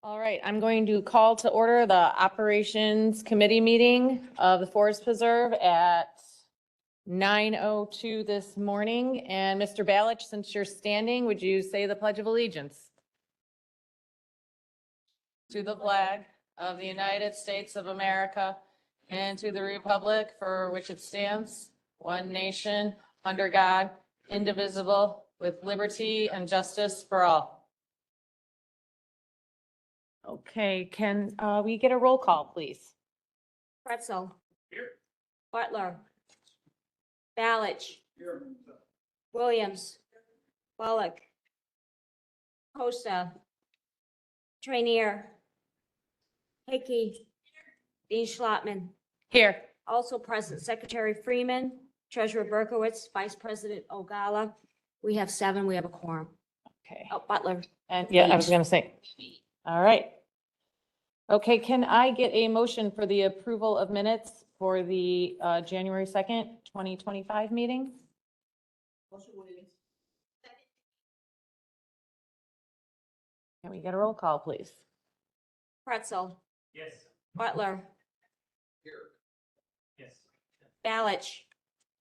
All right, I'm going to call to order the Operations Committee meeting of the Forest Preserve at 9:02 this morning. And Mr. Balich, since you're standing, would you say the Pledge of Allegiance? To the flag of the United States of America and to the republic for which it stands, one nation, under God, indivisible, with liberty and justice for all. Okay, can we get a roll call, please? Pretzel. Here. Butler. Balich. Here. Williams. Bullock. Costa. Trainier. Hickey. Dean Schlotman. Here. Also present, Secretary Freeman, Treasurer Berkowitz, Vice President Ogala. We have 7, we have a quorum. Okay. Oh, Butler. And yeah, I was going to say, all right. Okay, can I get a motion for the approval of minutes for the January 2nd, 2025 meeting? Can we get a roll call, please? Pretzel. Yes. Butler. Here. Yes. Balich.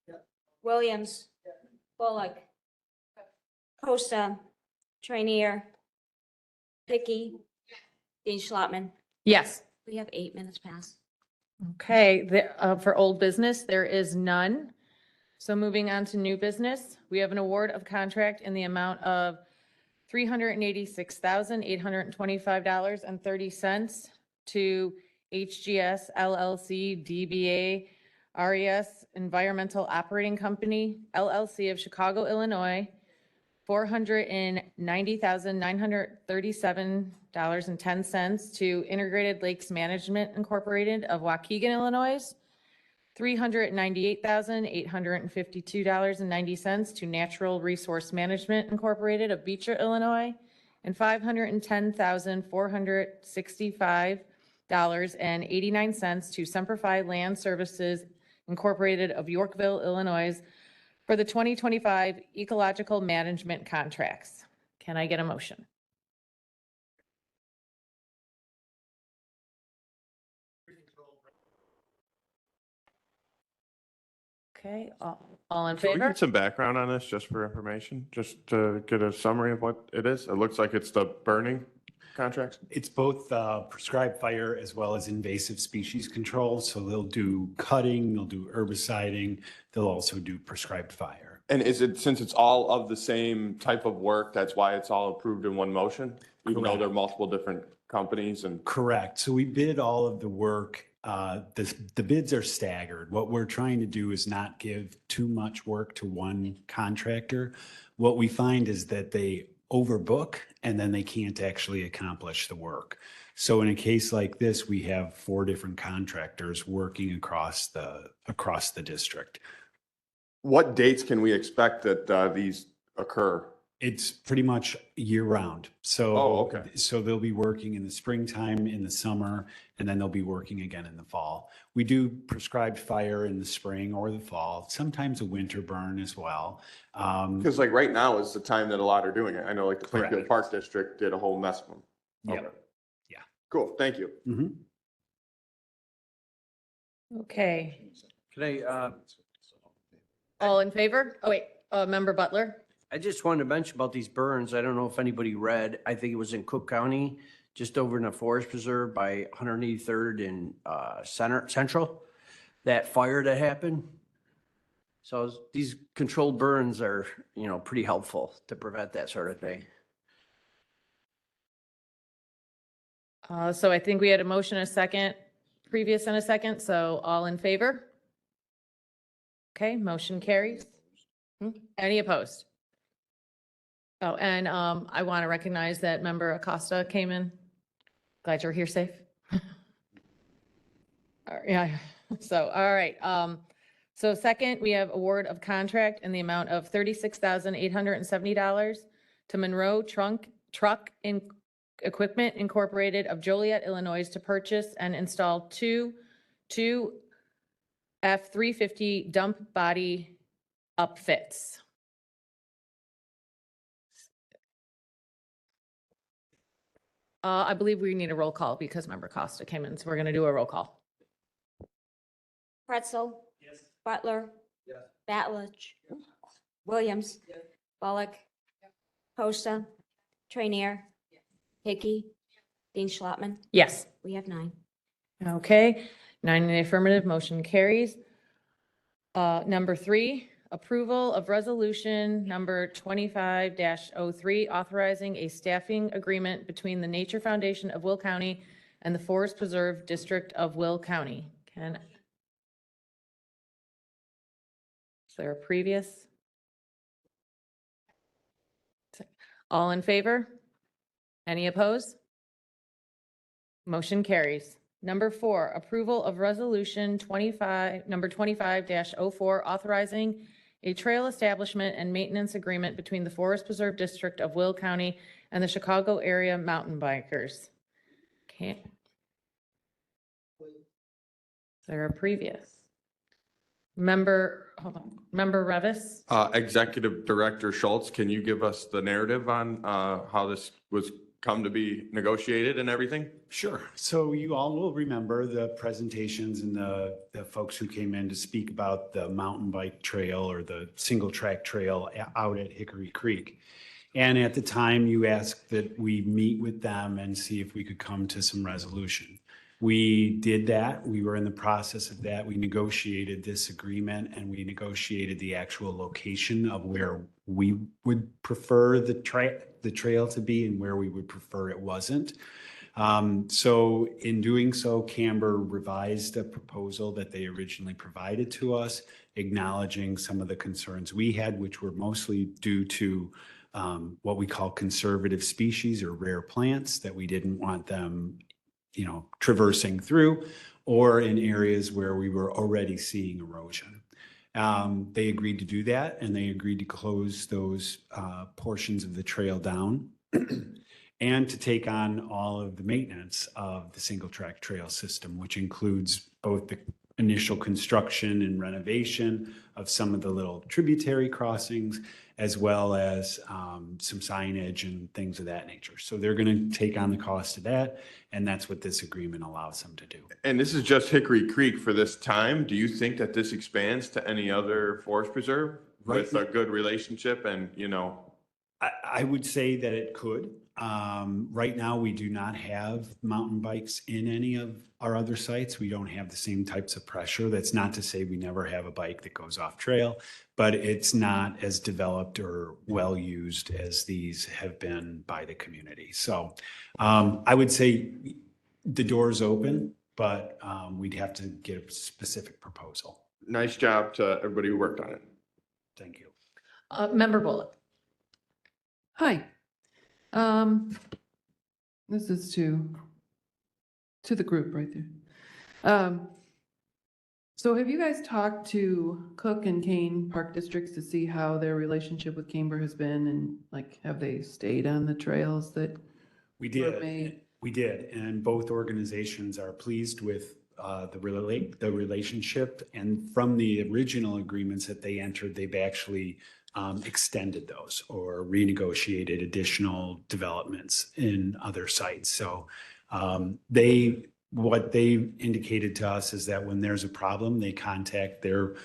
Yeah. Williams. Bullock. Costa. Trainier. Hickey. Dean Schlotman. Yes. We have 8 minutes past. Okay, for old business, there is none. So moving on to new business, we have an award of contract in the amount of $386,825.30 to HGS LLC DBA RES Environmental Operating Company LLC of Chicago, Illinois, $490,937.10 to Integrated Lakes Management Incorporated of Waukegan, Illinois, $398,852.90 to Natural Resource Management Incorporated of Beecher, Illinois, and $510,465.89 to Semperfi Land Services Incorporated of Yorkville, Illinois, for the 2025 ecological management contracts. Can I get a motion? Okay, all in Can we favor? get some background on this, just for information, just to get a summary of what it is? It looks like it's the burning contracts. It's both prescribed fire as well as invasive species control. So they'll do cutting, they'll do herbiciding, they'll also do prescribed fire. And is it, since it's all of the same type of work, that's why it's all approved in one motion? Even though Correct. there are multiple different companies and. Correct. So we bid all of the work. The bids are staggered. What we're trying to do is not give too much work to one contractor. What we find is that they overbook and then they can't actually accomplish the work. So in a case like this, we have 4 different contractors working across the district. What dates can we expect that these occur? It's pretty much year round. So, okay. So they'll be working in the springtime, in the summer, and then they'll be working again in the fall. We do prescribed fire in the spring or the fall, sometimes a winter burn as well. Because like right now is the time that a lot are doing it. I know like the Plainfield Correct. Park District did a whole mess of them. Yep. Okay. Yeah. Cool, thank you. Mhm. Okay, Can I, all in favor? Oh, wait, Member Butler? I just wanted to mention about these burns. I don't know if anybody read, I think it was in Cook County, just over in the Forest Preserve by 183rd and Central, that fire that happened. So these controlled burns are, pretty helpful to prevent that sort of thing. So I think we had a motion, a second, previous and a second, so all in favor? Okay, motion carries. Any opposed? Oh, and I want to recognize that Member Acosta came in. Glad you're here safe. Yeah, so, all right. So second, we have award of contract in the amount of $36,870 to Monroe Truck Equipment Incorporated of Joliet, Illinois, to purchase and install two F-350 dump body upfits. I believe we need a roll call because member Costa came in, so we're going to do a roll call. Pretzel. Butler. Batlich. Williams. Bullock. Costa. Trainier. Hickey. Dean Schlottman. Yes. We have 9. Okay, 9 in the affirmative, motion carries. Number 3, approval of resolution number 25-03, authorizing a staffing agreement between the Nature Foundation of Will County and the Forest Preserve District of Will County. Is there a previous? All in favor? Any opposed? Motion carries. Number 4, approval of resolution number 25-04, authorizing a trail establishment and maintenance agreement between the Forest Preserve District of Will County and the Chicago area mountain bikers. Okay. Is there a previous? Member Revis? Executive Director Schultz, can you give us the narrative on how this was come to be negotiated and everything? Sure. So you all will remember the presentations and the folks who came in to speak about the mountain bike trail or the single track trail out at Hickory Creek. And at the time you asked that we meet with them and see if we could come to some resolution. We did that. We were in the process of that. We negotiated this agreement and we negotiated the actual location of where we would prefer the trail to be and where we would prefer it wasn't. So in doing so, Camber revised a proposal that they originally provided to us, acknowledging some of the concerns we had, which were mostly due to what we call conservative species or rare plants, that we didn't want them traversing through, or in areas where we were already seeing erosion. They agreed to do that, and they agreed to close those portions of the trail down and to take on all of the maintenance of the single track trail system, which includes both the initial construction and renovation of some of the little tributary crossings, as well as some signage and things of that nature. So they're going to take on the cost of that, and that's what this agreement allows them to do. And this is just Hickory Creek for this time. Do you think that this expands to any other forest preserve with a good relationship and, I would say that it could. Right now, we do not have mountain bikes in any of our other sites. We don't have the same types of pressure. That's not to say we never have a bike that goes off trail, but it's not as developed or well used as these have been by the community. So I would say the door's open, but we'd have to get a specific proposal. Nice job to everybody who worked on it. Thank you. Member Bullock? Hi. This is to the group right there. So have you guys talked to Cook and Kane Park Districts to see how their relationship with Camber has been, and have they stayed on the trails that We were did. made? We did, and both organizations are pleased with the relationship. And from the original agreements that they entered, they've actually extended those or renegotiated additional developments in other sites. So what they indicated to us is that when there's a problem, they contact their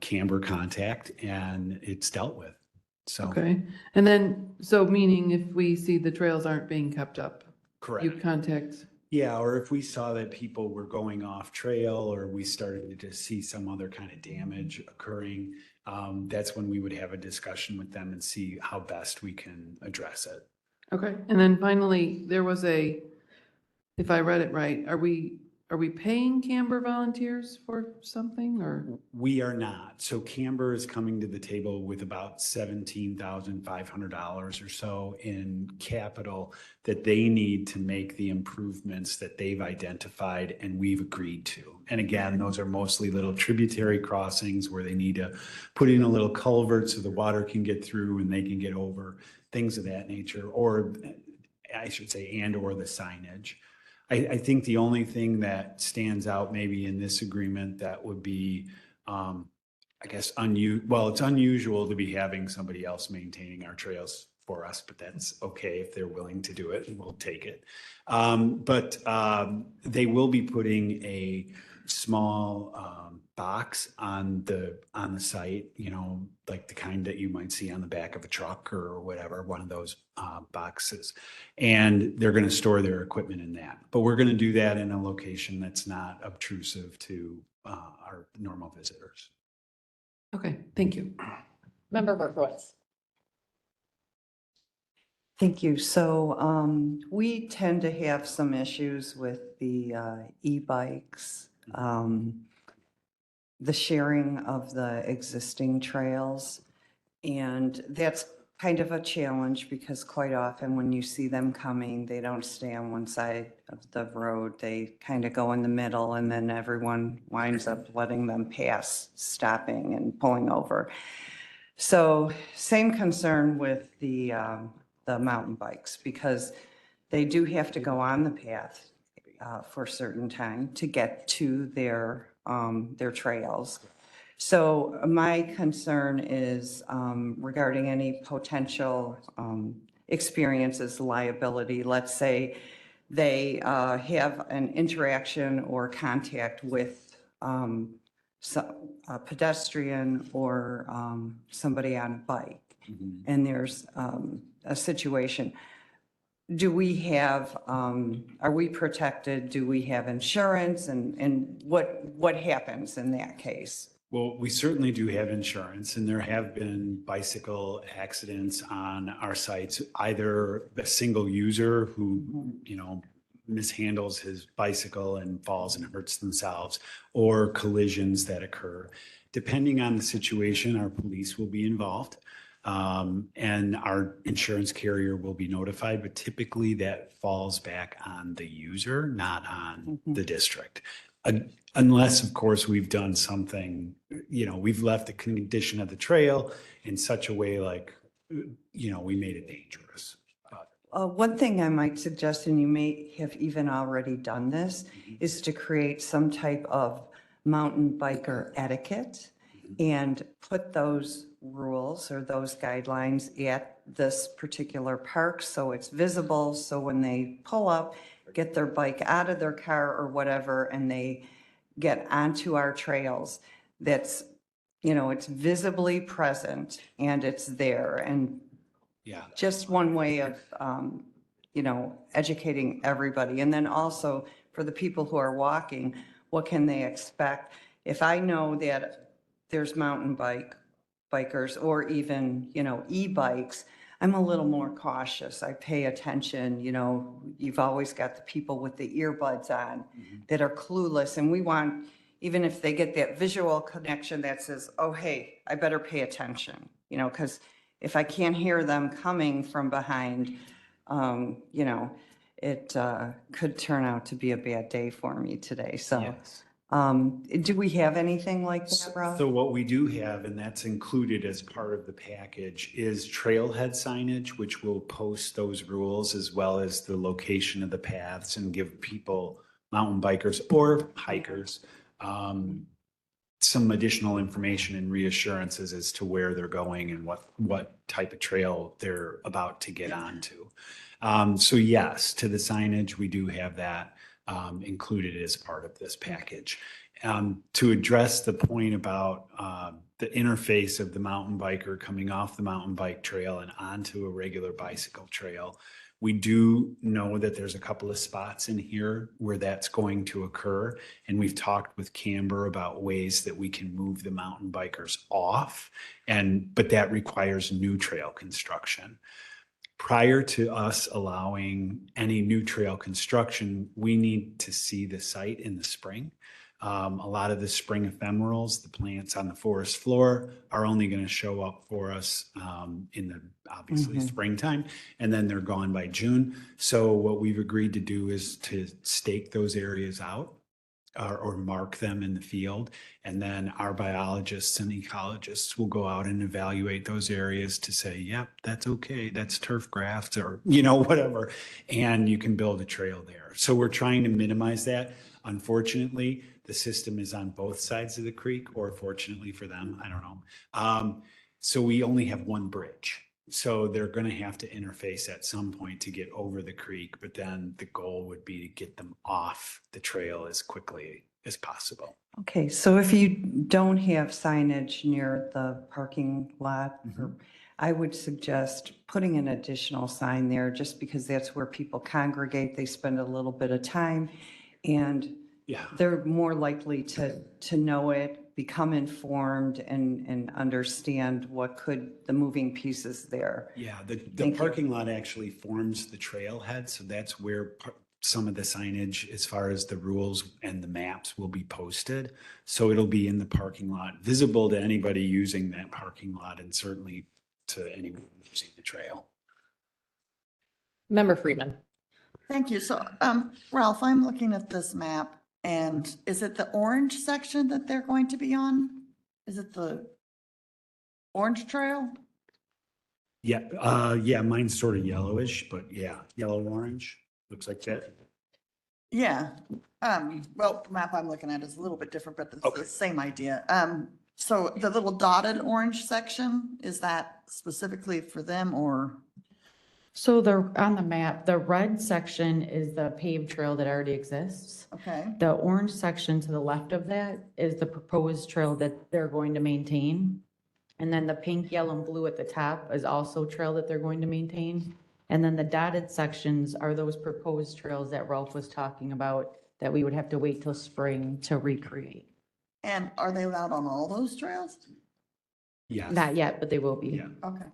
Camber contact and it's dealt with. So Okay, and then, so meaning if we see the trails aren't being kept up, correct. you contact, Yeah, or if we saw that people were going off trail or we started to see some other kind of damage occurring, that's when we would have a discussion with them and see how best we can address it. okay, and then finally, there was if I read it right, are we paying Camber volunteers for something, or? We are not. So Camber is coming to the table with about $17,500 or so in capital that they need to make the improvements that they've identified and we've agreed to. And again, those are mostly little tributary crossings where they need to put in a little culvert so the water can get through and they can get over, things of that nature, or I should say, or the signage. I think the only thing that stands out maybe in this agreement that would be, I guess, it's unusual to be having somebody else maintaining our trails for us, but that's okay if they're willing to do it, and we'll take it. But they will be putting a small box on the site, you know, like the kind that you might see on the back of a truck or whatever, one of those boxes. And they're going to store their equipment in that. But we're going to do that in a location that's not obtrusive to our normal visitors. Okay, thank you. Member Berkowitz. Thank you. So we tend to have some issues with the e-bikes, the sharing of the existing trails. And that's kind of a challenge because quite often when you see them coming, they don't stay on one side of the road. They kind of go in the middle and then everyone winds up letting them pass, stopping and pulling over. So same concern with the mountain bikes because they do have to go on the path for a certain time to get to their trails. So my concern is regarding any potential experiences, liability. Let's say they have an interaction or contact with a pedestrian or somebody on a bike, and there's a situation. Do we have, are we protected? Do we have insurance? And what happens in that case? Well, we certainly do have insurance, and there have been bicycle accidents on our sites, either a single user who, you know, mishandles his bicycle and falls and hurts themselves, or collisions that occur. Depending on the situation, our police will be involved, and our insurance carrier will be notified, but typically that falls back on the user, not on the district. Unless, of course, we've done something, you know, we've left the condition of the trail in such a way like, you know, we made it dangerous. One thing I might suggest, and you may have even already done this, is to create some type of mountain biker etiquette and put those rules or those guidelines at this particular park so it's visible. So when they pull up, get their bike out of their car or whatever, and they get onto our trails, that's, you know, it's visibly present and it's there. And Yeah. just one way of, you know, educating everybody. And then also for the people who are walking, what can they expect? If I know that there's mountain bikers or even, you know, e-bikes, I'm a little more cautious. I pay attention, you know, you've always got the people with the earbuds on that are clueless. And we want, even if they get that visual connection that says, oh, hey, I better pay attention, you know, because if I can't hear them coming from behind, you know, it could turn out to be a bad day for me today. So Yes. do we have anything like that, Rob? So what we do have, and that's included as part of the package, is trailhead signage, which will post those rules as well as the location of the paths and give people, mountain bikers or hikers, some additional information and reassurances as to where they're going and what type of trail they're about to get onto. So yes, to the signage, we do have that included as part of this package. To address the point about the interface of the mountain biker coming off the mountain bike trail and onto a regular bicycle trail, we do know that there's a couple of spots in here where that's going to occur. And we've talked with Camber about ways that we can move the mountain bikers off, but that requires new trail construction. Prior to us allowing any new trail construction, we need to see the site in the spring. A lot of the spring ephemerals, the plants on the forest floor, are only going to show up for us in the obviously springtime, and then they're gone by June. So what we've agreed to do is to stake those areas out or mark them in the field, and then our biologists and ecologists will go out and evaluate those areas to say, yep, that's okay, that's turf grass, or, you know, whatever, and you can build a trail there. So we're trying to minimize that. Unfortunately, the system is on both sides of the creek, or fortunately for them, I don't know. So we only have one bridge. So they're going to have to interface at some point to get over the creek, but then the goal would be to get them off the trail as quickly as possible. Okay, so if you don't have signage near the parking lot, I would suggest putting an additional sign there just because that's where people congregate. They spend a little bit of time and Yeah. they're more likely to know it, become informed and understand what could, the moving pieces there. Yeah, the Thank you. parking lot actually forms the trailhead, so that's where some of the signage as far as the rules and the maps will be posted. So it'll be in the parking lot, visible to anybody using that parking lot and certainly to anyone using the trail. Member Freeman. Thank you. So, Ralph, I'm looking at this map and is it the orange section that they're going to be on? Is it the orange trail? Yeah, yeah, mine's sort of yellowish, but yeah, yellow-orange, looks like that. Yeah. Well, the map I'm looking at is a little bit different, but it's Okay. the same idea. So the little dotted orange section, is that specifically for them or? So on the map, the red section is the paved trail that already exists. Okay, The orange section to the left of that is the proposed trail that they're going to maintain. And then the pink, yellow, and blue at the top is also trail that they're going to maintain. And then the dotted sections are those proposed trails that Ralph was talking about that we would have to wait till spring to recreate. and are they allowed on all those trails? Yeah. Not yet, but they will be. Yeah. Okay.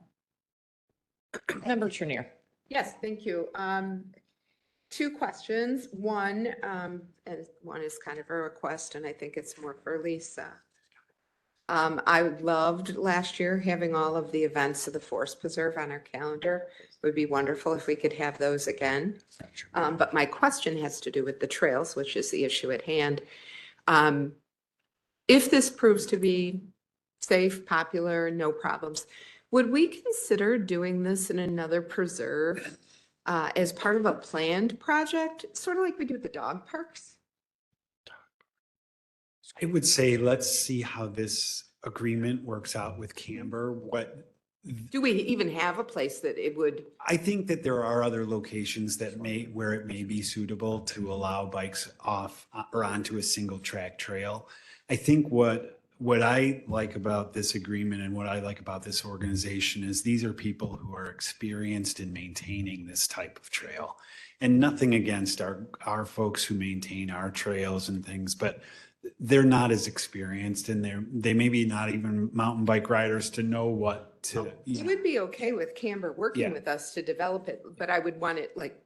Member Trenier. Yes, thank you. Two questions. One, and one is kind of a request, and I think it's more for Lisa. I loved last year having all of the events of the Forest Preserve on our calendar. It would be wonderful if we could have those again. But my question has to do with the trails, which is the issue at hand. If this proves to be safe, popular, no problems, would we consider doing this in another preserve as part of a planned project, sort of like we do with the dog parks? I would say, let's see how this agreement works out with Camber. Do we even have a place that it would? I think that there are other locations where it may be suitable to allow bikes off or onto a single track trail. I think what I like about this agreement and what I like about this organization is these are people who are experienced in maintaining this type of trail. And nothing against our folks who maintain our trails and things, but they're not as experienced and they may be not even mountain bike riders to know what to. It would be okay with Camber working Yeah. with us to develop it, but I would want it like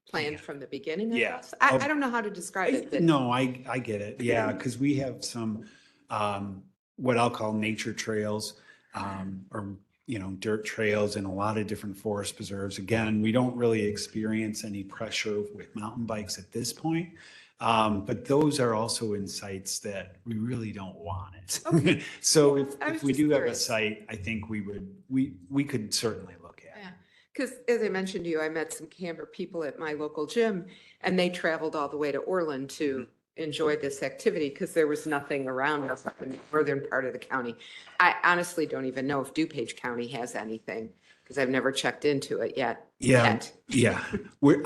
planned from the beginning. I Yeah. guess. I don't know how to describe it. but- No, I get it. Yeah, because we have some, what I'll call nature trails, or, dirt trails in a lot of different forest preserves. Again, we don't really experience any pressure with mountain bikes at this point. But those are also in sites that we really don't want it. Okay. So I was if we just do have a curious. site, I think we could certainly look at. Yeah, because as I mentioned to you, I met some Camber people at my local gym and they traveled all the way to Orland to enjoy this activity because there was nothing around us up in the northern part of the county. I honestly don't even know if DuPage County has anything because I've never checked into it yet. Yeah, yeah.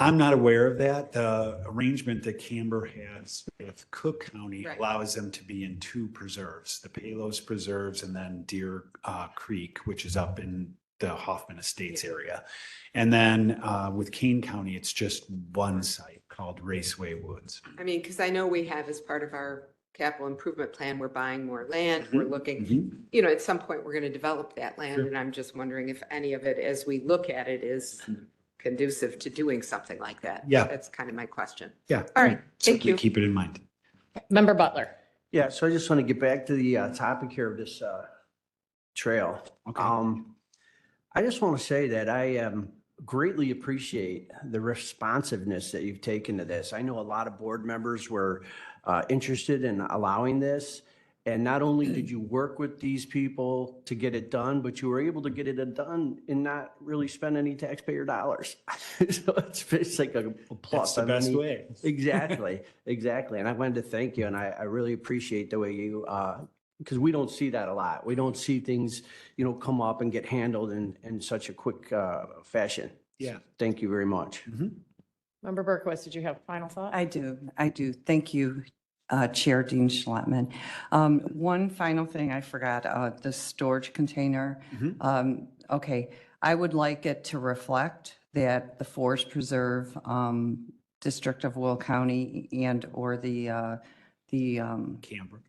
I'm not aware of that. The arrangement that Camber has with Cook County Right. allows them to be in two preserves, the Palos Preserves and then Deer Creek, which is up in the Hoffman Estates area. And then with Kane County, it's just one site called Raceway Woods. I mean, because I know we have as part of our capital improvement plan, we're buying more land, we're looking, at some point, we're going to develop that land. Sure. And I'm just wondering if any of it, as we look at it, is conducive to doing something like that. Yeah. That's kind of my question. Yeah. All right, thank Certainly you. keep it in mind. Member Butler. Yeah, so I just want to get back to the topic here of this trail. Okay. I just want to say that I greatly appreciate the responsiveness that you've taken to this. I know a lot of board members were interested in allowing this. And not only did you work with these people to get it done, but you were able to get it done and not really spend any taxpayer dollars. So it's like a plus. That's the best way. Exactly, exactly. And I wanted to thank you, and I really appreciate the way you Because we don't see that a lot. We don't see things, come up and get handled in such a quick fashion. Yeah. Thank you very much. Member Berkowitz, did you have a final thought? I do. Thank you, Chair Dean Schlottman. One final thing I forgot, the storage container. Okay, I would like it to reflect that the Forest Preserve District of Will County and/or the Camera.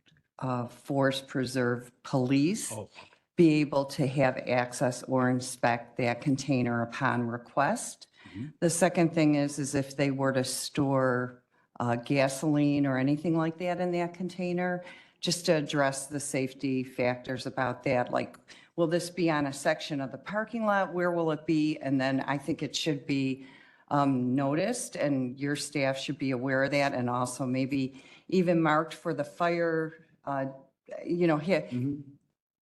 Forest Preserve Police Oh, be able to have access or inspect that container upon request. The second thing is if they were to store gasoline or anything like that in that container, just to address the safety factors about that, like, will this be on a section of the parking lot? Where will it be? And then I think it should be noticed, and your staff should be aware of that, and also maybe even marked for the fire, hit.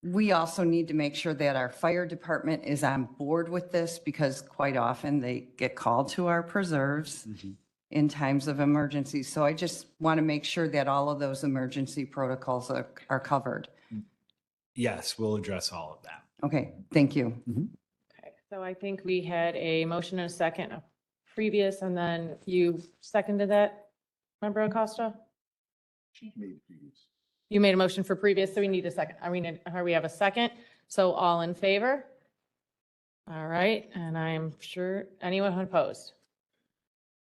We also need to make sure that our fire department is on board with this, because quite often they get called to our preserves in times of emergency. So I just want to make sure that all of those emergency protocols are covered. yes, we'll address all of that. Okay, thank you. Okay, so I think we had a motion and a second, a previous, and then you seconded that, Member Acosta? You made a motion for previous, so we need a second. We have a second. So all in favor? All right, and I'm sure anyone opposed?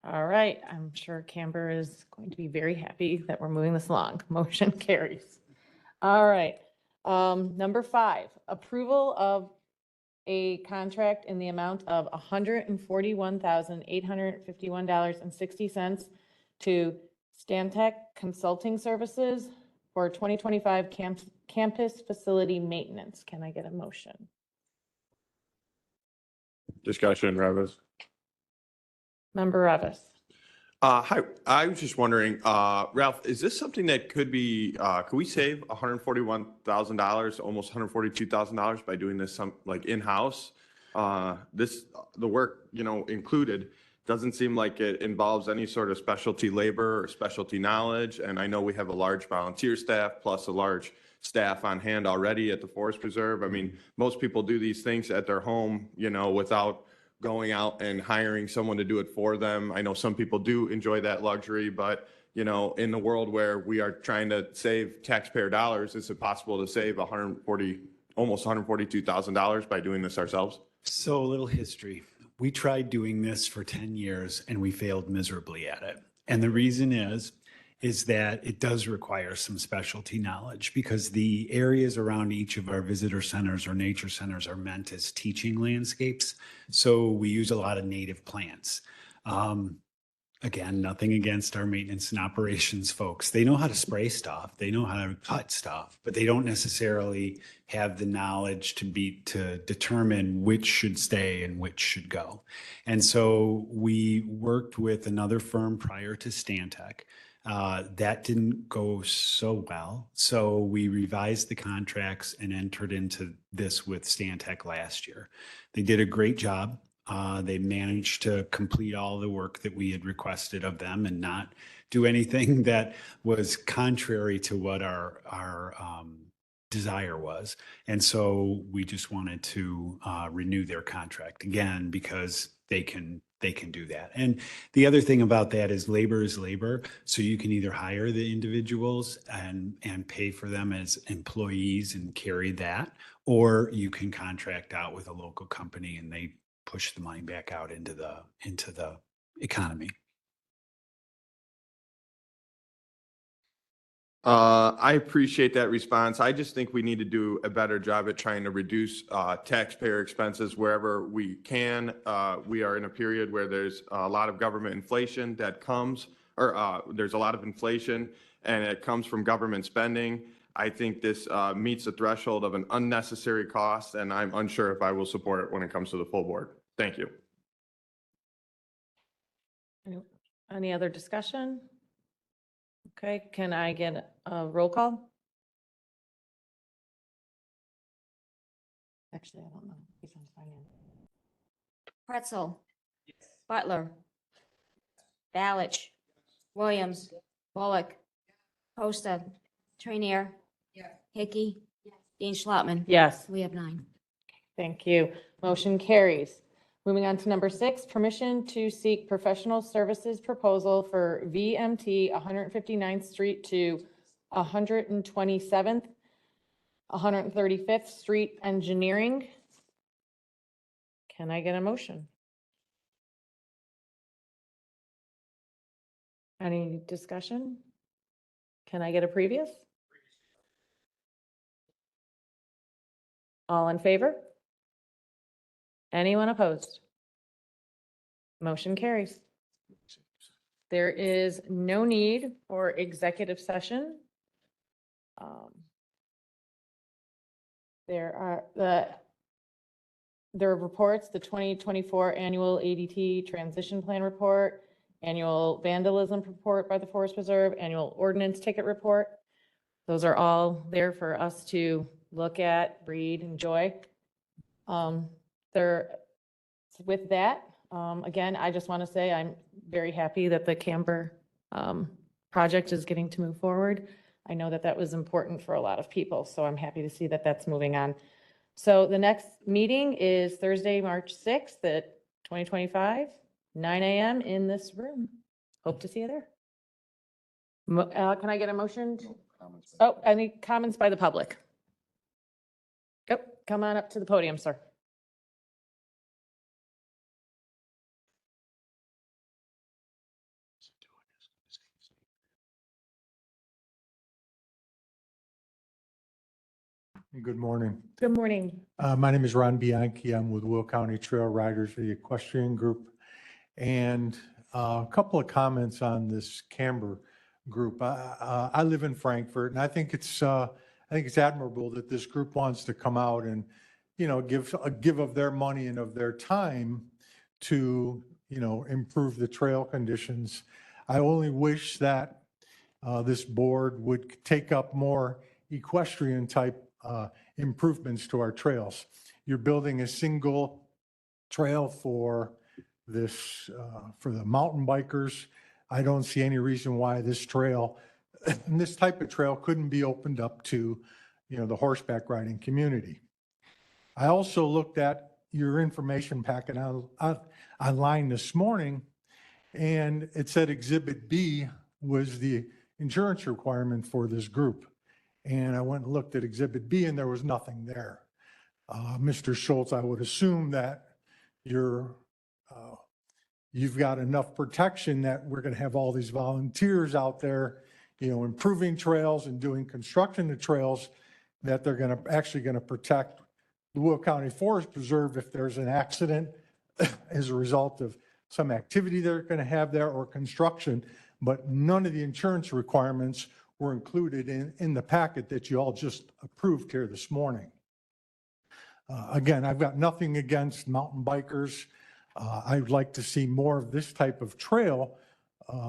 All right, I'm sure Camber is going to be very happy that we're moving this along. Motion carries. All right, number 5, approval of a contract in the amount of $141,851.60 to Stantec Consulting Services for 2025 campus facility maintenance. Can I get a motion? Discussion, Revis. Member Revis. Hi, I was just wondering, Ralph, is this something that could we save $141,000, almost $142,000 by doing this in-house? The work, included, doesn't seem like it involves any sort of specialty labor or specialty knowledge. And I know we have a large volunteer staff plus a large staff on hand already at the Forest Preserve. I mean, most people do these things at their home, without going out and hiring someone to do it for them. I know some people do enjoy that luxury, but in the world where we are trying to save taxpayer dollars, is it possible to save almost $142,000 by doing this ourselves? So a little history. We tried doing this for 10 years and we failed miserably at it. And the reason is that it does require some specialty knowledge, because the areas around each of our visitor centers or nature centers are meant as teaching landscapes. So we use a lot of native plants. Again, nothing against our maintenance and operations folks. They know how to spray stuff. They know how to cut stuff, but they don't necessarily have the knowledge to determine which should stay and which should go. And so we worked with another firm prior to Stantec. That didn't go so well. So we revised the contracts and entered into this with Stantec last year. They did a great job. They managed to complete all the work that we had requested of them and not do anything that was contrary to what our desire was. And so we just wanted to renew their contract again, because they can do that. And the other thing about that is labor. So you can either hire the individuals and pay for them as employees and carry that, or you can contract out with a local company and they push the money back out into the economy. I appreciate that response. I just think we need to do a better job at trying to reduce taxpayer expenses wherever we can. We are in a period where there's a lot of government inflation that comes, or there's a lot of inflation, and it comes from government spending. I think this meets the threshold of an unnecessary cost, and I'm unsure if I will support it when it comes to the full board. Thank you. Any other discussion? Okay, can I get a roll call? Actually, I don't know. He's on finance. Pretzel. Butler. Balich. Williams. Bullock. Costa. Trainier. Hickey. Dean Schlotman. Yes. We have 9. Thank you. Motion carries. Moving on to number 6, permission to seek professional services proposal for VMT 159th Street to 127th, 135th Street Engineering. Can I get a motion? Any discussion? Can I get a previous? All in favor? Anyone opposed? Motion carries. There is no need for executive session. There are reports, the 2024 annual ADT transition plan report, annual vandalism report by the Forest Preserve, annual ordinance ticket report. Those are all there for us to look at, read, enjoy. With that, again, I just want to say I'm very happy that the camper project is getting to move forward. I know that that was important for a lot of people, so I'm happy to see that that's moving on. So the next meeting is Thursday, March 6th at 2025, 9 a.m. in this room. Hope to see you there. Can I get a motion? Oh, any comments by the public? Yep, come on up to the podium, sir. Good morning. Good morning. My name is Ron Bianchi. I'm with Will County Trail Riders, the equestrian group. And a couple of comments on this Camber group. I live in Frankfurt, and I think it's admirable that this group wants to come out and, give of their money and of their time to, improve the trail conditions. I only wish that this board would take up more equestrian type improvements to our trails. You're building a single trail for this, for the mountain bikers. I don't see any reason why this trail, this type of trail couldn't be opened up to, the horseback riding community. I also looked at your information packet online this morning, and it said Exhibit B was the insurance requirement for this group. And I went and looked at Exhibit B, and there was nothing there. Mr. Schultz, I would assume that you've got enough protection that we're going to have all these volunteers out there, improving trails and doing construction of trails, that they're actually going to protect the Will County Forest Preserve if there's an accident as a result of some activity they're going to have there or construction. But none of the insurance requirements were included in the packet that you all just approved here this morning. Again, I've got nothing against mountain bikers. I'd like to see more of this type of trail,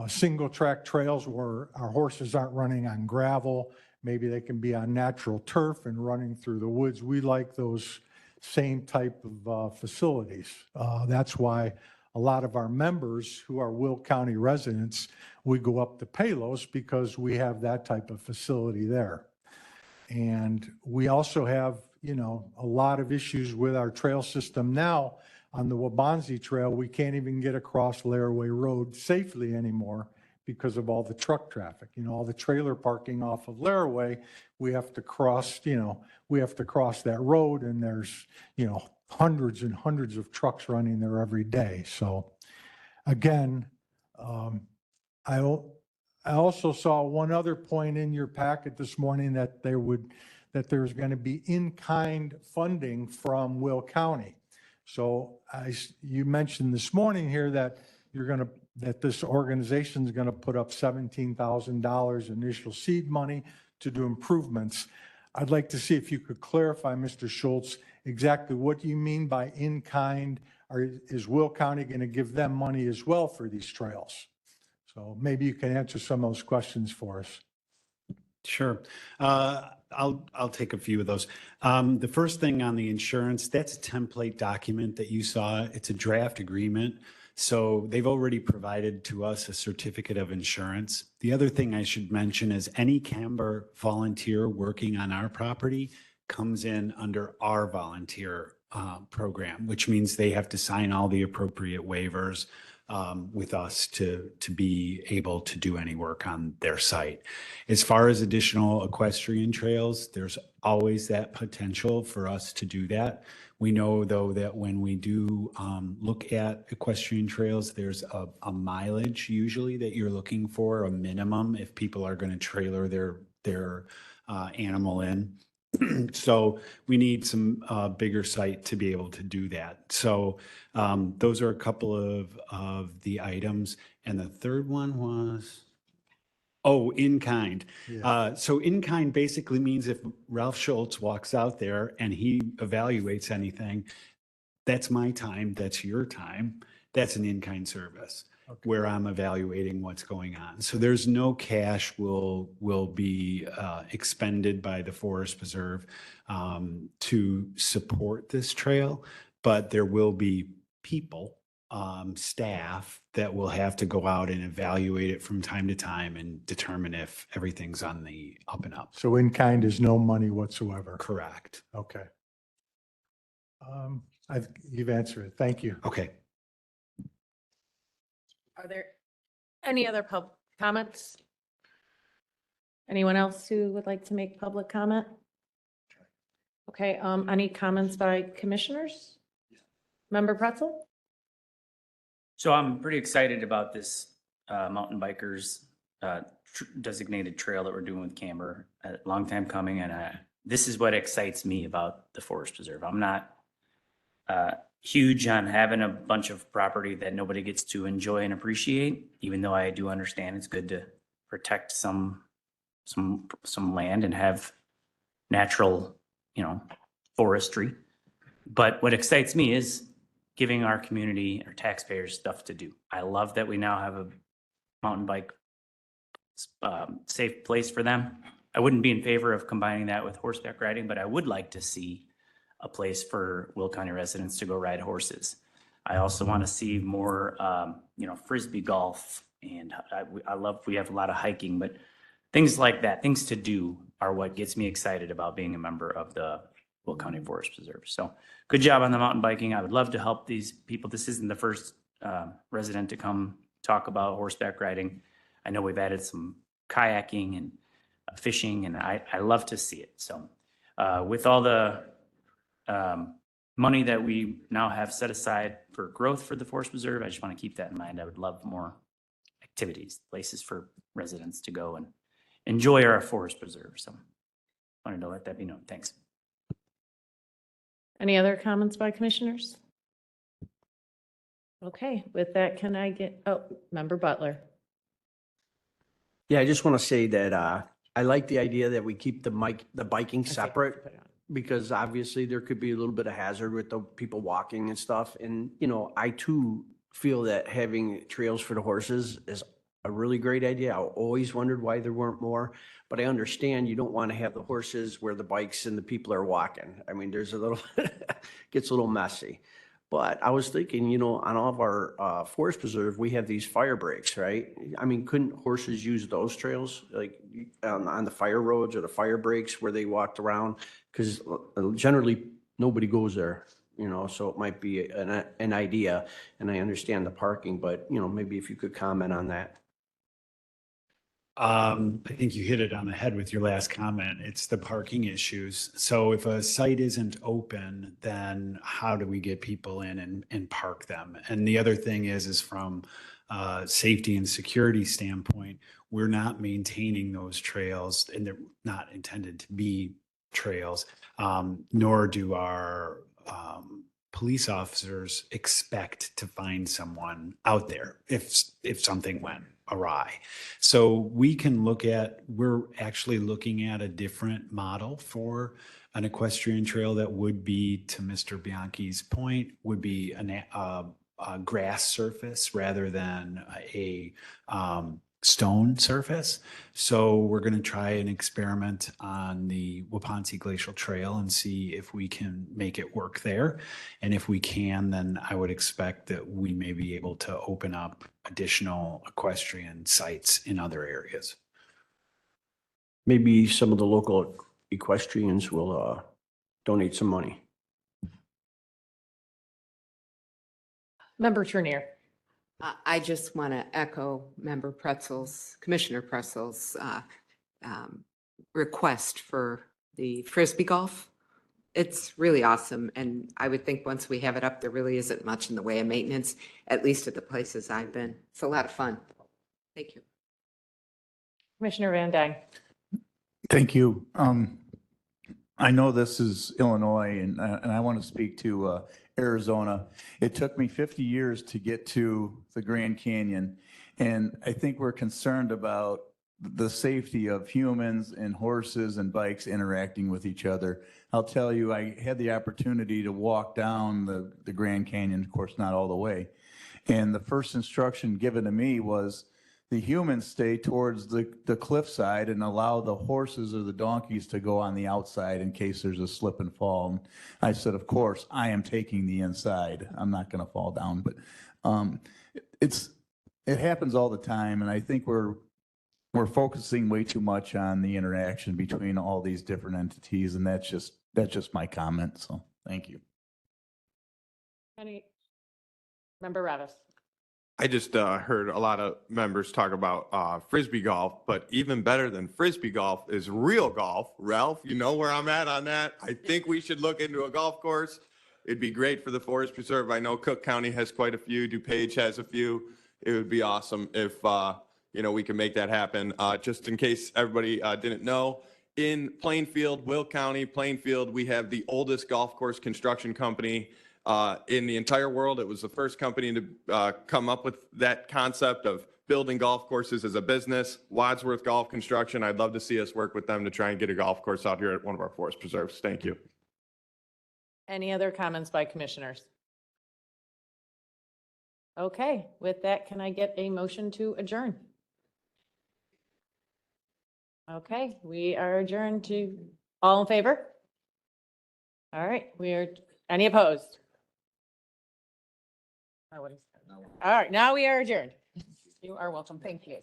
single track trails where our horses aren't running on gravel. Maybe they can be on natural turf and running through the woods. We like those same type of facilities. That's why a lot of our members who are Will County residents, we go up to Palos because we have that type of facility there. And we also have, a lot of issues with our trail system now. On the Wabansie Trail, we can't even get across Laraway Road safely anymore because of all the truck traffic, all the trailer parking off of Laraway. We have to cross, that road, and there's, hundreds and hundreds of trucks running there every day. So again, I also saw one other point in your packet this morning that there's going to be in-kind funding from Will County. So you mentioned this morning here that that this organization is going to put up $17,000 initial seed money to do improvements. I'd like to see if you could clarify, Mr. Schultz, exactly what you mean by in-kind. Is Will County going to give them money as well for these trails? So maybe you can answer some of those questions for us. Sure. I'll take a few of those. The first thing on the insurance, that's a template document that you saw. It's a draft agreement. So they've already provided to us a certificate of insurance. The other thing I should mention is any Camber volunteer working on our property comes in under our volunteer program, which means they have to sign all the appropriate waivers with us to be able to do any work on their site. As far as additional equestrian trails, there's always that potential for us to do that. We know, though, that when we do look at equestrian trails, there's a mileage usually that you're looking for, a minimum, if people are going to trailer their animal in. So we need some bigger site to be able to do that. So those are a couple of the items. And the third one was, oh, in kind. Yeah. So in kind basically means if Ralph Schultz walks out there and he evaluates anything, that's my time, that's your time, that's an in-kind service. Okay. Where I'm evaluating what's going on. So there's no cash will be expended by the Forest Preserve to support this trail, but there will be people, staff that will have to go out and evaluate it from time to time and determine if everything's on the up and up. So in kind is no money whatsoever. Correct. Okay. You've answered it. Thank you. Okay. Are there any other public comments? Anyone else who would like to make public comment? Okay, any comments by commissioners? Member Pretzel? So I'm pretty excited about this mountain bikers designated trail that we're doing with Camber. A long time coming, and this is what excites me about the Forest Preserve. I'm not huge on having a bunch of property that nobody gets to enjoy and appreciate, even though I do understand it's good to protect some land and have natural, forestry. But what excites me is giving our community, our taxpayers, stuff to do. I love that we now have a mountain bike safe place for them. I wouldn't be in favor of combining that with horseback riding, but I would like to see a place for Will County residents to go ride horses. I also want to see more, Frisbee golf, and we have a lot of hiking, but things like that, things to do are what gets me excited about being a member of the Will County Forest Preserve. So good job on the mountain biking. I would love to help these people. This isn't the first resident to come talk about horseback riding. I know we've added some kayaking and fishing, and I love to see it. So with all the money that we now have set aside for growth for the Forest Preserve, I just want to keep that in mind. I would love more activities, places for residents to go and enjoy our Forest Preserve. So wanted to let that be known. Thanks. Any other comments by commissioners? Okay, with that, can I get, Member Butler? Yeah, I just want to say that I like the idea that we keep the biking separate, because obviously there could be a little bit of hazard with the people walking and stuff. And, I too feel that having trails for the horses is a really great idea. I always wondered why there weren't more, but I understand you don't want to have the horses where the bikes and the people are walking. I mean, there's gets a little messy. But I was thinking, on all of our forest preserve, we have these fire breaks, right? I mean, couldn't horses use those trails, like on the fire roads or the fire breaks where they walked around? Because generally nobody goes there, so it might be an idea. And I understand the parking, but maybe if you could comment on that. I think you hit it on the head with your last comment. It's the parking issues. So if a site isn't open, then how do we get people in and park them? And the other thing is from safety and security standpoint, we're not maintaining those trails, and they're not intended to be trails, nor do our police officers expect to find someone out there if something went awry. So we're actually looking at a different model for an equestrian trail that would be, to Mr. Bianchi's point, would be a grass surface rather than a stone surface. So we're going to try an experiment on the Waponsie Glacial Trail and see if we can make it work there. And if we can, then I would expect that we may be able to open up additional equestrian sites in other areas. Maybe some of the local equestrians will donate some money. Member Trunier. I just want to echo Member Pretzel's, Commissioner Pretzel's request for the Frisbee golf. It's really awesome. And I would think once we have it up, there really isn't much in the way of maintenance, at least at the places I've been. It's a lot of fun. Thank you. Commissioner Van Dyne. Thank you. I know this is Illinois and I want to speak to Arizona. It took me 50 years to get to the Grand Canyon. And I think we're concerned about the safety of humans and horses and bikes interacting with each other. I'll tell you, I had the opportunity to walk down the Grand Canyon, of course, not all the way. And the first instruction given to me was the humans stay towards the cliffside and allow the horses or the donkeys to go on the outside in case there's a slip and fall. And I said, of course, I am taking the inside. I'm not going to fall down, but it happens all the time. And I think we're focusing way too much on the interaction between all these different entities. And that's just my comment. So thank you. Member Ravis. I just heard a lot of members talk about Frisbee golf, but even better than Frisbee golf is real golf. Ralph, you know where I'm at on that. I think we should look into a golf course. It'd be great for the Forest Preserve. I know Cook County has quite a few. DuPage has a few. It would be awesome if, we can make that happen. Just in case everybody didn't know, in Plainfield, Will County, Plainfield, we have the oldest golf course construction company in the entire world. It was the first company to come up with that concept of building golf courses as a business. Wadsworth Golf Construction. I'd love to see us work with them to try and get a golf course out here at one of our forest preserves. Thank you. Any other comments by commissioners? Okay, with that, can I get a motion to adjourn? Okay, we are adjourned to, all in favor? All right, any opposed? All right, now we are adjourned. You are welcome. Thank you.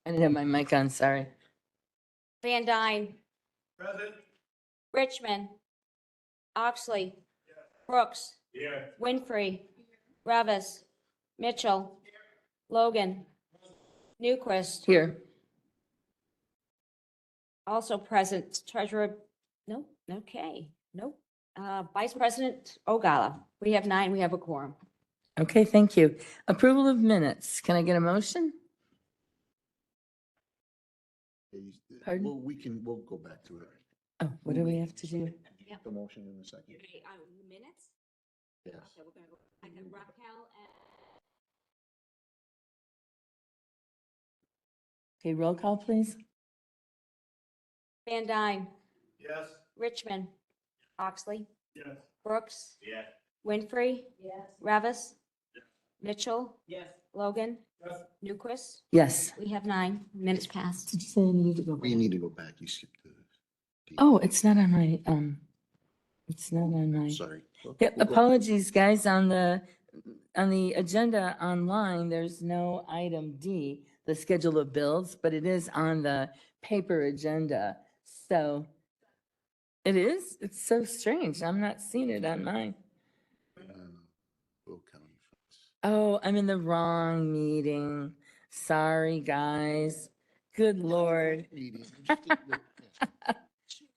I didn't have my mic on, sorry. Van Dyne. Richmond. Oxley. Brooks. Winfrey. Revis. Mitchell. Logan. Newquist. Here. Also present, Treasurer, no, okay, nope. Vice President Ogala. We have 9, we have a quorum. Okay, thank you. Approval of minutes. Can I get a motion? Pardon? Well, we'll go back to it. Oh, what do we have to do? The motion in a second. Okay, the minutes? Yes. Okay, we're gonna go, I got Raquel and. Okay, roll call, please. Van Dyne. Yes. Richmond. Oxley. Yes. Brooks. Yes. Winfrey. Yes. Revis. Mitchell. Yes. Logan. Yes. Newquist. Yes. We have 9 minutes passed. Did you say I needed to go We back? need to go back. You skipped the. Oh, it's not on my, it's not on my. Sorry. Yeah, We'll go- apologies, guys, on the agenda online, there's no item D, the schedule of bills, but it is on the paper agenda. So it is, it's so strange. I'm not seeing it on mine. Will County funds. Oh, I'm in the wrong meeting. Sorry, guys. Good Lord. Meeting. Just didn't look- yeah.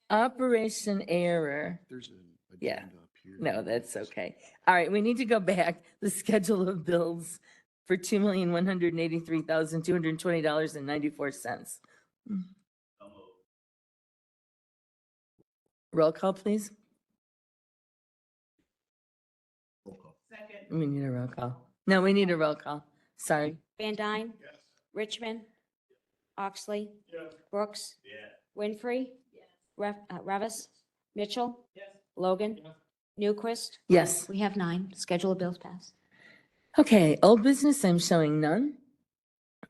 Operation error. There's an Yeah. agenda up here. No, that's okay. All right, we need to go back. The schedule of bills for $2,183,220.94. Roll call, please. Roll call. We need a roll call. No, we need a roll call. Sorry. Van Dyne. Richmond. Oxley. Brooks. Winfrey. Revis. Mitchell. Logan. Newquist. Yes. We have 9. Schedule of bills passed. Okay, old business, I'm showing none.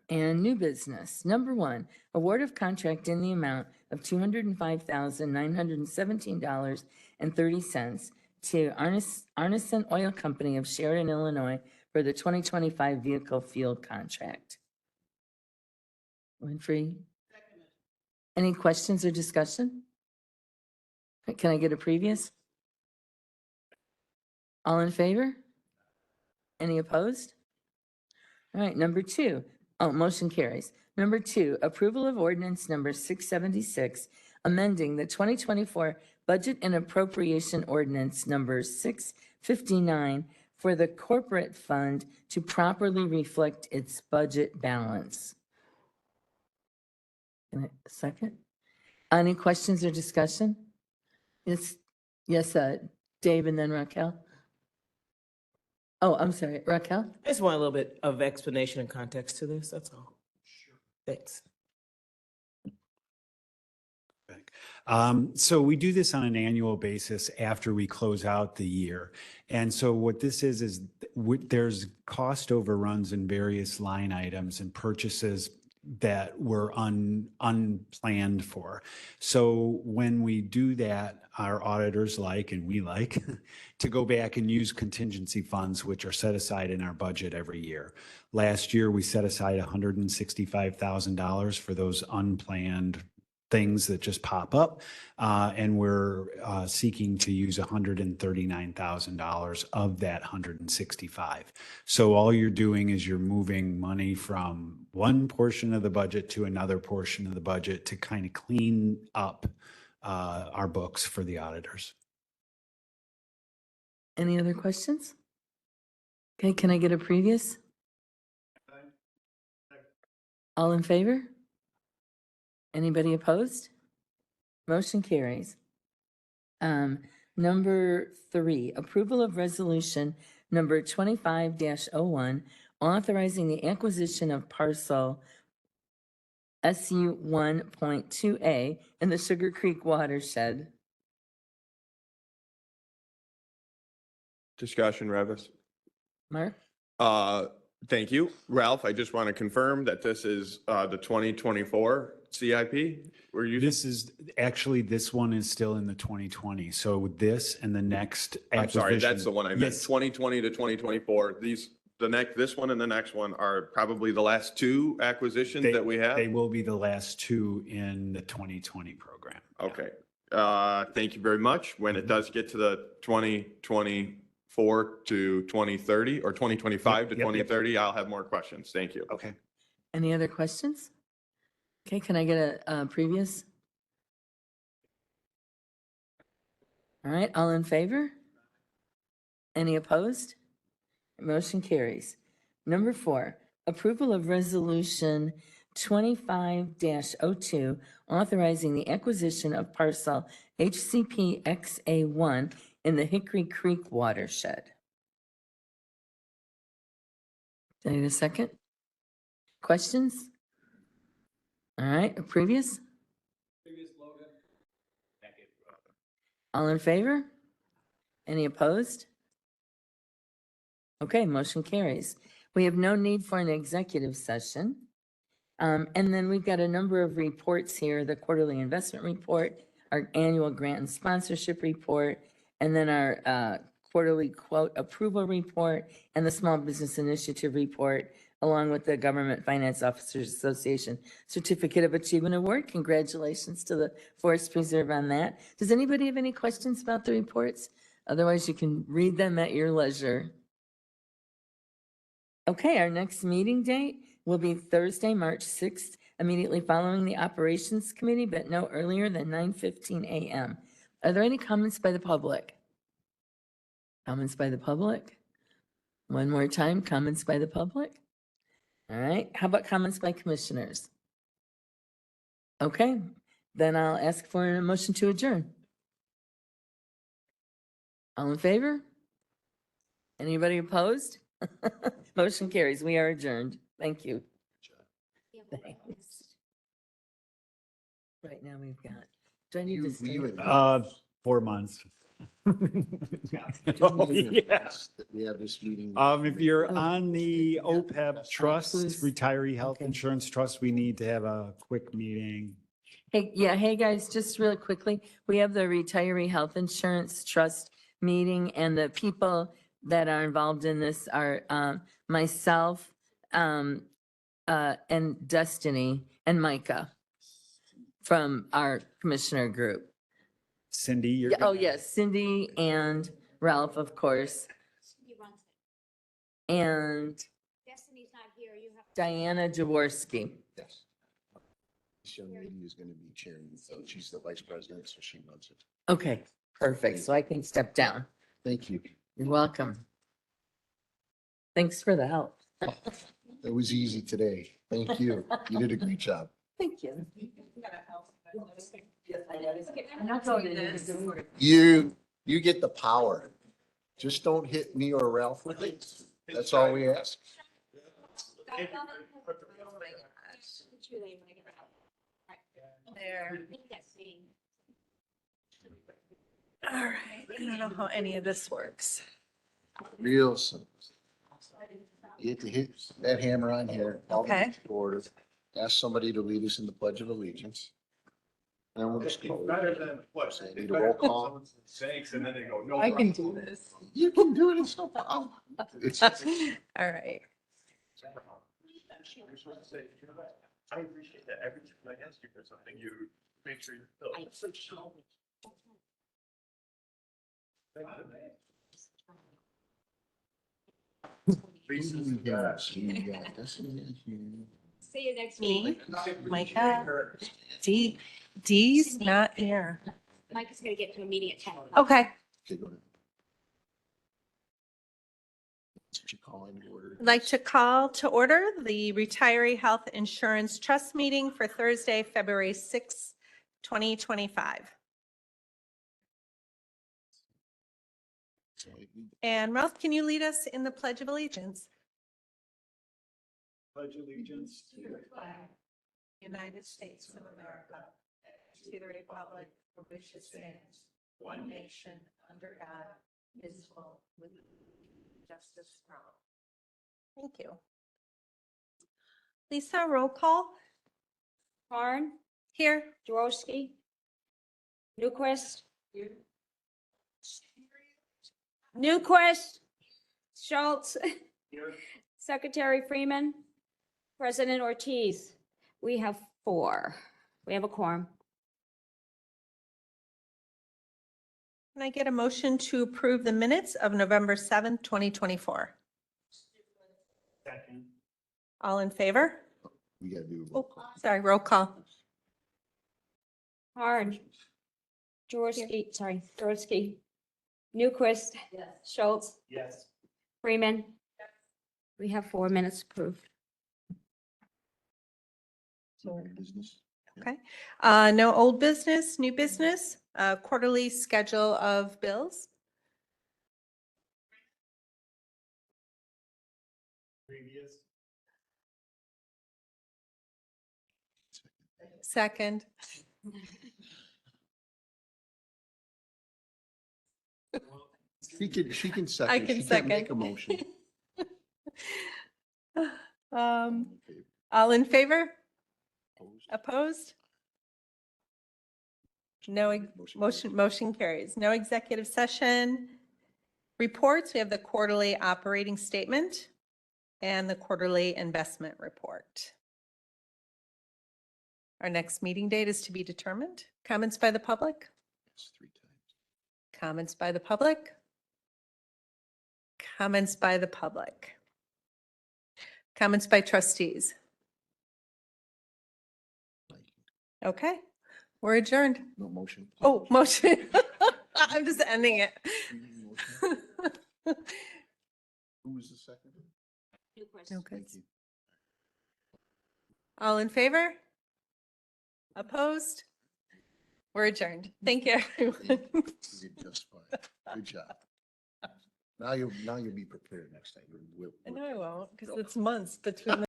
And new business, number 1, award of contract in the amount of $205,917.30 to Arneson Oil Company of Sheridan, Illinois for the 2025 vehicle fuel contract. Winfrey? Any questions or discussion? Can I get a previous? All in favor? Any opposed? All right, number 2. Oh, motion carries. Number 2, approval of ordinance number 676, amending the 2024 budget and appropriation ordinance number 659 for the corporate fund to properly reflect its budget balance. Can I, second? Any questions or discussion? Yes, Dave and then Raquel. Oh, I'm sorry, Raquel? I just want a little bit of explanation and context to this, that's all. Sure. Thanks. So we do this on an annual basis after we close out the year. And so what this is there's cost overruns in various line items and purchases that were unplanned for. So when we do that, our auditors like, and we like, to go back and use contingency funds, which are set aside in our budget every year. Last year, we set aside $165,000 for those unplanned things that just pop up. And we're seeking to use $139,000 of that 165. So all you're doing is you're moving money from one portion of the budget to another portion of the budget to kind of clean up our books for the auditors. Any other questions? Okay, can I get a previous? All in favor? Anybody opposed? Motion carries. Number 3, approval of resolution number 25-01, authorizing the acquisition of parcel SU 1.2A in the Sugar Creek watershed. Discussion, Revis. Mark? Thank you. Ralph, I just want to confirm that this is the 2024 CIP. This is, actually, this one is still in the 2020. So this and the next I'm acquisition. sorry, that's the one I meant. Yes. 2020 to 2024. These this one and the next one are probably the last two acquisitions They- that we have? They will be the last two in the 2020 program. Okay. Thank you very much. When it does get to the 2024 to 2030 or 2025 to Yep, yep, yep. 2030, I'll have more questions. Thank you. Okay. Any other questions? Okay, can I get a previous? All right, all in favor? Any opposed? Motion carries. Number 4, approval of resolution 25-02, authorizing the acquisition of parcel HCP XA1 in the Hickory Creek watershed. Do I need a second? Questions? All right, a previous? All in favor? Any opposed? Okay, motion carries. We have no need for an executive session. And then we've got a number of reports here, the quarterly investment report, our annual grant and sponsorship report, and then our quarterly quote approval report, and the Small Business Initiative report, along with the Government Finance Officers Association Certificate of Achievement Award. Congratulations to the Forest Preserve on that. Does anybody have any questions about the reports? Otherwise, you can read them at your leisure. Okay, our next meeting date will be Thursday, March 6th, immediately following the Operations Committee, but no earlier than 9:15 a.m. Are there any comments by the public? Comments by the public? One more time, comments by the public? All right, how about comments by commissioners? Okay, then I'll ask for a motion to adjourn. All in favor? Anybody opposed? Motion carries. We are adjourned. Thank you. Thanks. Right now we've got, do I need to stay? 4 months. Oh, yeah. We have this meeting. If you're on the OPEB trust, Who's- Retiree Health Okay. Insurance Trust, we need to have a quick meeting. Hey, yeah, hey guys, just really quickly, we have the Retiree Health Insurance Trust meeting, and the people that are involved in this are myself and Destiny and Micah from our commissioner group. Cindy, you're. Yeah, oh, yes, Cindy and Ralph, of course, and Destiny's not here, you have. Diana Jaworski. Yes. This young lady is going to be chairing, so she's the vice president, so she runs it. Okay, perfect, so I can step down. Thank you. You're welcome. Thanks for the help. It was easy today. Thank you. You did a great job. Thank you. I'm not going to this. You get the power. Just don't hit me or Ralph with it. That's all we ask. There. All right, I don't know how any of this works. Real simple. You have to hit that hammer on here. Call the Okay. meeting to order. Ask somebody to lead us in the Pledge of Allegiance. And we'll just go. Say, need a roll call. I can do this. You can do it. It's no problem. It's, All right. I appreciate that. Every time I ask you for something, you make sure you're filled. See you next Me, week. Micah, D's not here. Mike is gonna get to a meeting at 10. Okay, Okay, go ahead. Did you call in order? I'd like to call to order the Retiree Health Insurance Trust meeting for Thursday, February 6, 2025. And Ralph, can you lead us in the Pledge of Allegiance? Pledge allegiance to the United States of America, to the republic for which it stands, one nation, under God, indivisible, with justice for all. Thank you. Lisa, roll call. Harn, Here. Jaworski, Newquist. Newquist, Schultz, Secretary Freeman, President Ortiz. We have 4. We have a quorum. Can I get a motion to approve the minutes of November 7th, 2024? Second. All in favor? We gotta do. Oh, sorry, roll call. Hard. Jaworski. Newquist. Schultz. Yes. Freeman. We have 4 minutes approved. Business. Okay. No old business, new business, quarterly schedule of bills. Previous. Second. She can second. I can She can't make second. a motion. All in favor? Opposed? Opposed? No, motion carries. No executive session. Reports, we have the quarterly operating statement and the quarterly investment report. Our next meeting date is to be determined. Comments by the public? Yes, 3 times. Comments by the public? Comments by the public? Comments by trustees? Okay, we're adjourned. No motion. Oh, motion. I'm just ending it. Who was the second? No good. All in favor? Opposed? We're adjourned. Thank you, everyone. You did just fine. Good job. Now you'll be prepared next time. I know I won't, because it's months between the